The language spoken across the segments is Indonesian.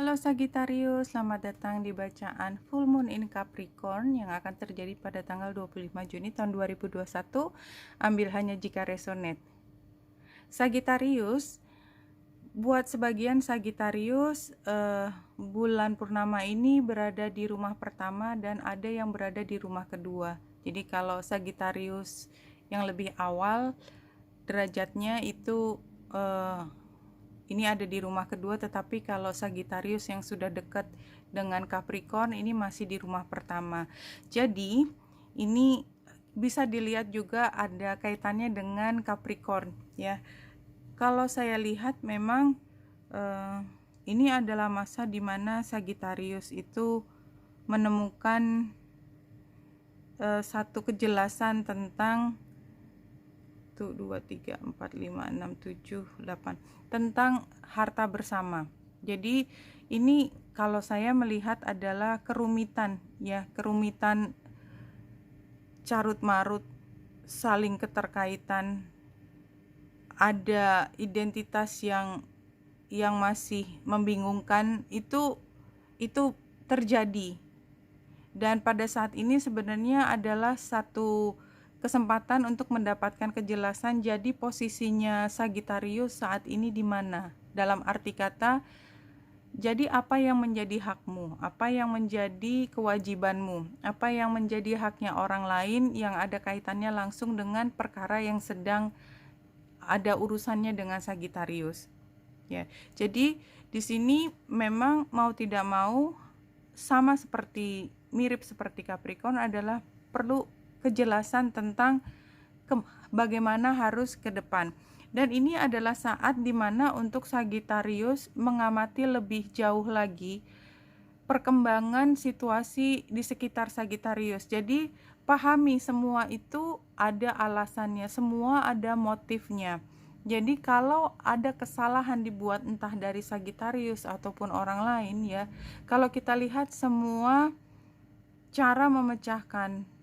Halo Sagittarius, selamat datang di bacaan Full Moon in Capricorn yang akan terjadi pada tanggal 25 Juni tahun 2021. Ambil hanya jika resonate. Sagittarius, buat sebagian Sagittarius, bulan purnama ini berada di rumah pertama dan ada yang berada di rumah kedua. Jadi kalau Sagittarius yang lebih awal, derajatnya itu ini ada di rumah kedua, tetapi kalau Sagittarius yang sudah dekat dengan Capricorn ini masih di rumah pertama. Jadi ini bisa dilihat juga ada kaitannya dengan Capricorn ya. Kalau saya lihat memang ini adalah masa di mana Sagittarius itu menemukan satu kejelasan tentang 1, 2, 3, 4, 5, 6, 7, 8 tentang harta bersama. Jadi ini kalau saya melihat adalah kerumitan ya, kerumitan carut marut, saling keterkaitan, ada identitas yang masih membingungkan, itu terjadi. Dan pada saat ini sebenarnya adalah satu kesempatan untuk mendapatkan kejelasan. Jadi posisinya Sagittarius saat ini di mana? Dalam arti kata, jadi apa yang menjadi hakmu? Apa yang menjadi kewajibanmu? Apa yang menjadi haknya orang lain yang ada kaitannya langsung dengan perkara yang sedang ada urusannya dengan Sagittarius? Ya. Jadi di sini memang mau tidak mau mirip seperti Capricorn adalah perlu kejelasan tentang bagaimana harus ke depan. Dan ini adalah saat dimana untuk Sagittarius mengamati lebih jauh lagi perkembangan situasi di sekitar Sagittarius. Jadi pahami semua itu ada alasannya, semua ada motifnya. Jadi kalau ada kesalahan dibuat entah dari Sagittarius ataupun orang lain ya, kalau kita lihat semua cara memecahkan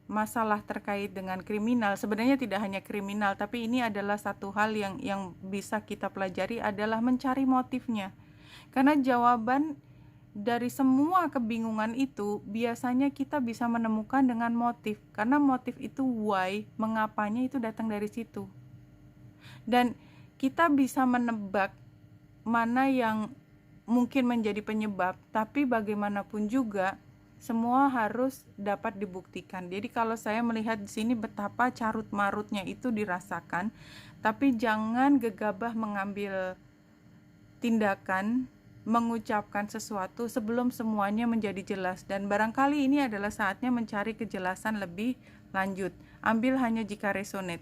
masalah terkait dengan kriminal, sebenarnya tidak hanya kriminal, tapi ini adalah satu hal yang bisa kita pelajari adalah mencari motifnya. Karena jawaban dari semua kebingungan itu biasanya kita bisa menemukan dengan motif, karena motif itu why, mengapanya itu datang dari situ. Dan kita bisa menebak mana yang mungkin menjadi penyebab, tapi bagaimanapun juga semua harus dapat dibuktikan. Jadi kalau saya melihat di sini betapa carut marutnya itu dirasakan, tapi jangan gegabah mengambil tindakan, mengucapkan sesuatu sebelum semuanya menjadi jelas. Dan barangkali ini adalah saatnya mencari kejelasan lebih lanjut. Ambil hanya jika resonate.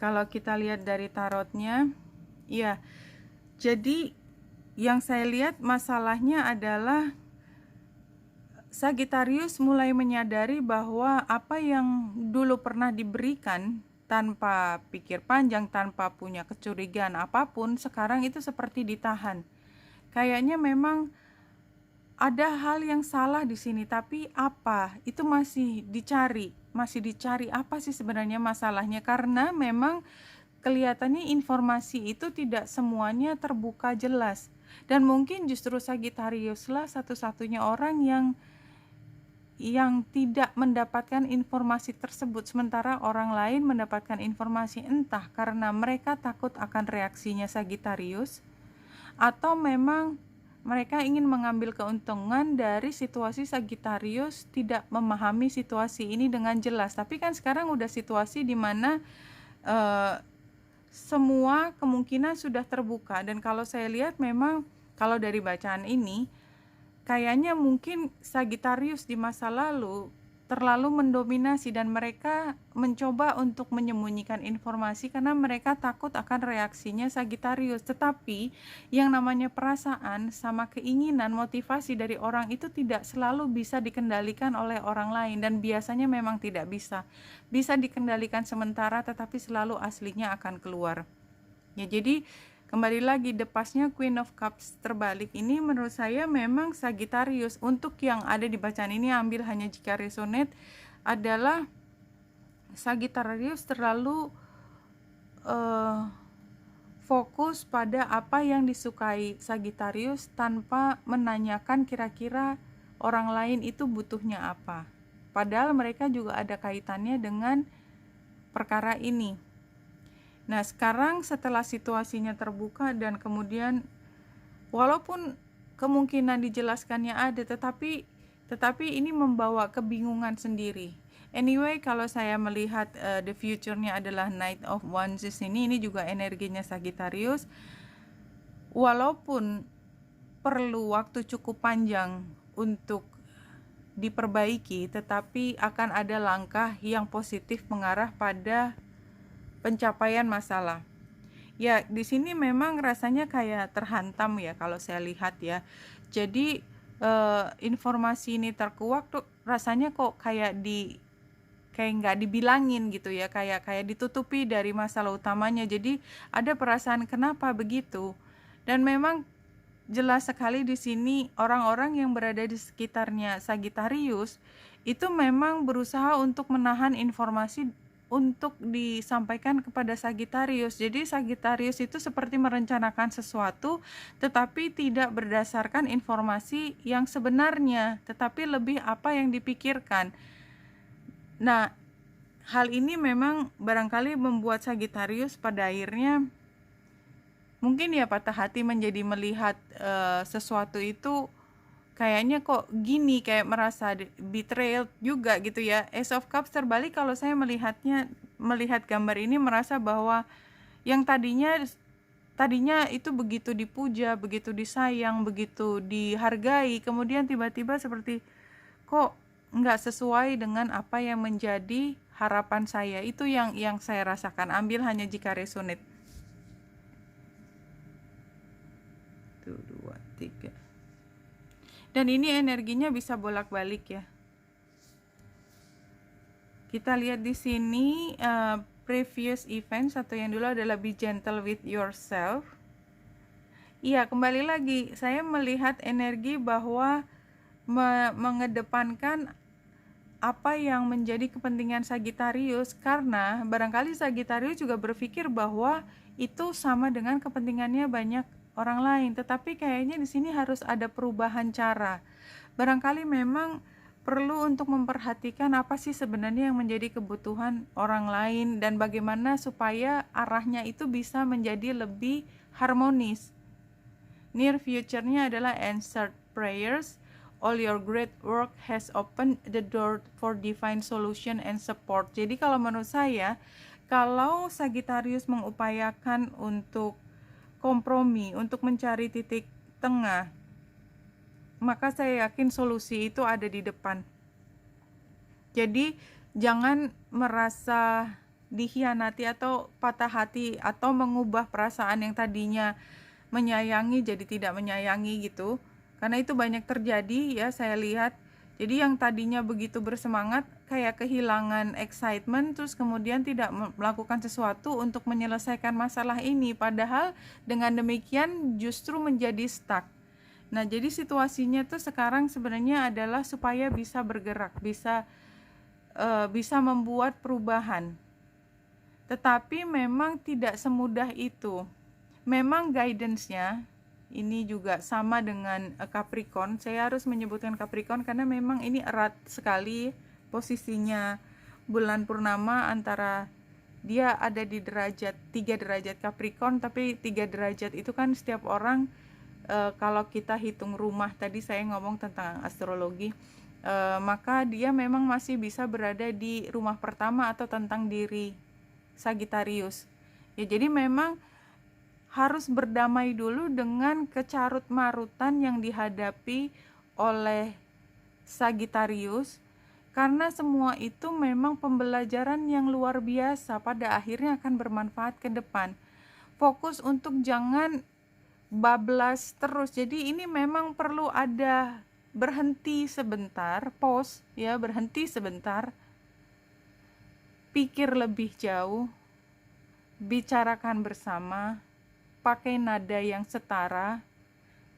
Kalau kita lihat dari tarotnya, ya, jadi yang saya lihat masalahnya adalah Sagittarius mulai menyadari bahwa apa yang dulu pernah diberikan tanpa pikir panjang, tanpa punya kecurigaan apapun, sekarang itu seperti ditahan. Kayaknya memang ada hal yang salah di sini, tapi apa? Itu masih dicari apa sih sebenarnya masalahnya, karena memang kelihatannya informasi itu tidak semuanya terbuka jelas. Dan mungkin justru Sagittarius lah satu-satunya orang yang tidak mendapatkan informasi tersebut, sementara orang lain mendapatkan informasi, entah karena mereka takut akan reaksinya Sagittarius, atau memang mereka ingin mengambil keuntungan dari situasi Sagittarius tidak memahami situasi ini dengan jelas. Tapi kan sekarang udah situasi di mana semua kemungkinan sudah terbuka. Dan kalau saya lihat memang kalau dari bacaan ini kayaknya mungkin Sagittarius di masa lalu terlalu mendominasi dan mereka mencoba untuk menyembunyikan informasi karena mereka takut akan reaksinya Sagittarius. Tetapi yang namanya perasaan sama keinginan, motivasi dari orang itu tidak selalu bisa dikendalikan oleh orang lain, dan biasanya memang tidak bisa dikendalikan sementara, tetapi selalu aslinya akan keluar. Ya, jadi kembali lagi depasnya Queen of Cups terbalik ini menurut saya memang Sagittarius. Untuk yang ada di bacaan ini ambil hanya jika resonate adalah Sagittarius terlalu fokus pada apa yang disukai Sagittarius tanpa menanyakan kira-kira orang lain itu butuhnya apa. Padahal mereka juga ada kaitannya dengan perkara ini. Nah, sekarang setelah situasinya terbuka dan kemudian walaupun kemungkinan dijelaskannya ada, tetapi ini membawa kebingungan sendiri. Anyway, kalau saya melihat the future-nya adalah Knight of Wands ini juga energinya Sagittarius. Walaupun perlu waktu cukup panjang untuk diperbaiki, tetapi akan ada langkah yang positif mengarah pada pencapaian masalah. Ya, di sini memang rasanya kayak terhantam ya kalau saya lihat ya. Jadi informasi ini terkuak tuh rasanya kok kayak nggak dibilangin gitu ya, kayak ditutupi dari masalah utamanya. Jadi ada perasaan kenapa begitu. Dan memang jelas sekali di sini orang-orang yang berada di sekitarnya Sagittarius itu memang berusaha untuk menahan informasi untuk disampaikan kepada Sagittarius. Jadi Sagittarius itu seperti merencanakan sesuatu tetapi tidak berdasarkan informasi yang sebenarnya, tetapi lebih apa yang dipikirkan. Nah, hal ini memang barangkali membuat Sagittarius pada akhirnya mungkin ya patah hati menjadi melihat sesuatu itu kayaknya kok gini, kayak merasa betrayal juga gitu ya. Ace of Cups terbalik kalau saya melihat gambar ini merasa bahwa yang tadinya itu begitu dipuja, begitu disayang, begitu dihargai, kemudian tiba-tiba seperti kok nggak sesuai dengan apa yang menjadi harapan saya. Itu yang saya rasakan. Ambil hanya jika resonate. 1, 2, 3. Dan ini energinya bisa bolak-balik ya. Kita lihat di sini previous events atau yang dulu adalah be gentle with yourself. Iya, kembali lagi saya melihat energi bahwa mengedepankan apa yang menjadi kepentingan Sagittarius, karena barangkali Sagittarius juga berpikir bahwa itu sama dengan kepentingannya banyak orang lain, tetapi kayaknya di sini harus ada perubahan cara. Barangkali memang perlu untuk memperhatikan apa sih sebenarnya yang menjadi kebutuhan orang lain dan bagaimana supaya arahnya itu bisa menjadi lebih harmonis. Near future-nya adalah answered prayers. All your great work has opened the door for divine solution and support. Jadi kalau menurut saya, kalau Sagittarius mengupayakan untuk kompromi, untuk mencari titik tengah, maka saya yakin solusi itu ada di depan. Jadi jangan merasa dikhianati atau patah hati atau mengubah perasaan yang tadinya menyayangi jadi tidak menyayangi gitu. Karena itu banyak terjadi ya, saya lihat. Jadi yang tadinya begitu bersemangat kayak kehilangan excitement, terus kemudian tidak melakukan sesuatu untuk menyelesaikan masalah ini, padahal dengan demikian justru menjadi stuck. Nah, jadi situasinya tuh sekarang sebenarnya adalah supaya bisa bergerak, bisa membuat perubahan. Tetapi memang tidak semudah itu. Memang guidance-nya ini juga sama dengan Capricorn. Saya harus menyebutkan Capricorn karena memang ini erat sekali posisinya bulan purnama antara dia ada di 3 derajat Capricorn, tapi 3 derajat itu kan setiap orang kalau kita hitung rumah, tadi saya ngomong tentang astrologi, maka dia memang masih bisa berada di rumah pertama atau tentang diri Sagittarius. Ya, jadi memang harus berdamai dulu dengan kecarut-marutan yang dihadapi oleh Sagittarius, karena semua itu memang pembelajaran yang luar biasa, pada akhirnya akan bermanfaat ke depan. Fokus untuk jangan bablas terus. Jadi ini memang perlu ada berhenti sebentar, pause ya, berhenti sebentar, pikir lebih jauh, bicarakan bersama, pakai nada yang setara,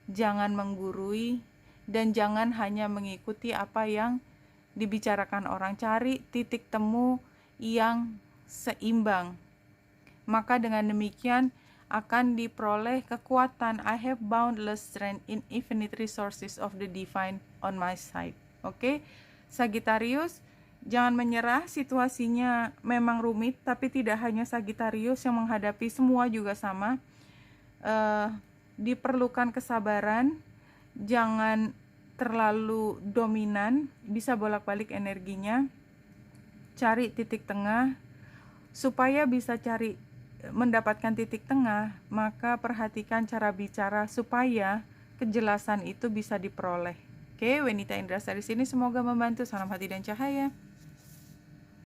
jangan menggurui, dan jangan hanya mengikuti apa yang dibicarakan orang. Cari titik temu yang seimbang. Maka dengan demikian akan diperoleh kekuatan. I have boundless strength in infinite resources of the divine on my side. Oke, Sagittarius, jangan menyerah, situasinya memang rumit, tapi tidak hanya Sagittarius yang menghadapi, semua juga sama. Diperlukan kesabaran, jangan terlalu dominan, bisa bolak-balik energinya. Cari titik tengah. Supaya bisa mendapatkan titik tengah, maka perhatikan cara bicara supaya kejelasan itu bisa diperoleh. Oke, Wenita Indrasari sini semoga membantu. Salam hati dan cahaya.